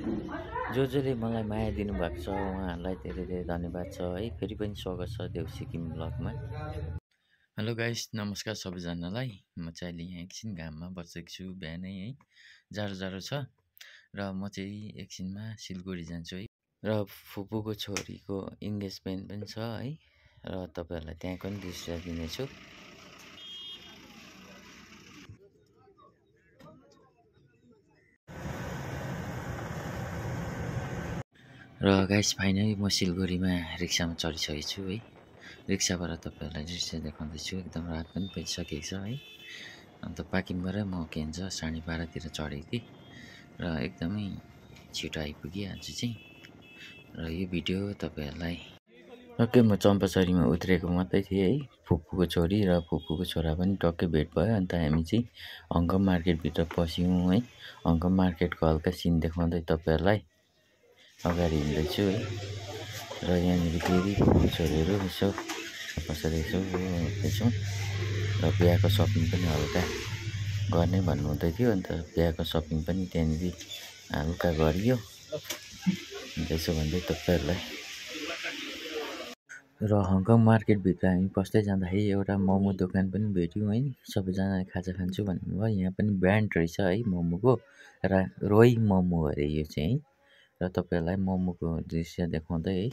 जसले मलाई माया दिनुभएको छ उहाँहरूलाई धेरै धेरै धन्यवाद छ है। फेरि पनि स्वागत छ देउ सिक्किम ब्लगमा। हेलो गाइस, नमस्कार सबैजनालाई। म चाहिँ अहिले यहाँ एकछिन घाममा बसेको छु बिहानै है। जाडो छ र म चाहिँ एकछिनमा सिलगढी जान्छु है। र फुपूको छोरीको इन्गेजमेन्ट पनि छ है। र तपाईँहरूलाई त्यहाँको पनि दृश्य दिनेछु। र गाइस फाइनली म सिलगढीमा रिक्सामा चढिसकेको छु है। रिक्साबाट तपाईँहरूलाई दृश्य देखाउँदैछु। एकदम रात पनि भइसकेको छ है। अन्त पाकिङबाट म के भन्छ 12:30तिर चढेको थिएँ र एकदमै छिटो आइपुगेँ आज चाहिँ। र यो भिडियो तपाईँहरूलाई टक्कै म चम्पासरीमा उत्रेको मात्रै थिएँ है। फुपूको छोरी र फुपूको छोरा पनि टक्कै भेट भयो। अन्त हामी चाहिँ हङकङ मार्केटभित्र पस्यौँ है। हङकङ मार्केटको हल्का सिन देखाउँदै तपाईँहरूलाई अगाडि हिँड्दैछु है। र यहाँनिर फेरि फुपूको छोरीहरू यसो पछाडि यसो हेर्दैछौँ। र बिहाको सपिङ पनि हल्का गर्ने भन्नुहुँदै थियो। अन्त बिहाको सपिङ पनि त्यहाँनिर हल्का गरियो। अन्त यसो भन्दै तपाईँहरूलाई र हङकङ मार्केटभित्र हामी पस्दै जाँदाखेरि एउटा मोमो दोकान पनि भेट्यौँ है। सबैजनाले खाजा खान्छु भन्नुभयो। यहाँ पनि ब्रान्ड रहेछ है मोमोको। रोय मोमो अरे यो चाहिँ है। र तपाईँहरूलाई मोमोको दृश्य देखाउँदै है।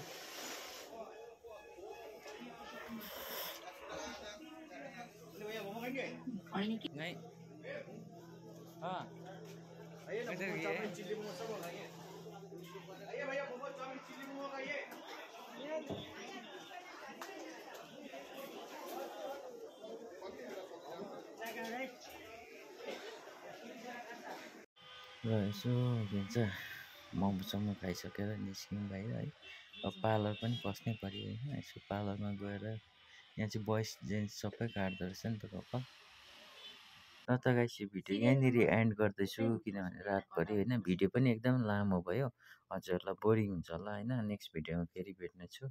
र यसो के भन्छ मोमोसम्म खाइसकेर निस्क्यौँ बाहिर है। अब पार्लर पनि पस्नै पऱ्यो होइन। यसो पार्लरमा गएर यहाँ चाहिँ बोइस जेन्ट्स सबै काट्दो रहेछ नि त कपाल। र त गाइस यो भिडियो यहीँनिर एन्ड गर्दैछु किनभने रात पऱ्यो होइन। भिडियो पनि एकदम लामो भयो। हजुरहरूलाई बोरिङ हुन्छ होला होइन। नेक्स्ट भिडियोमा फेरि भेट्नेछु।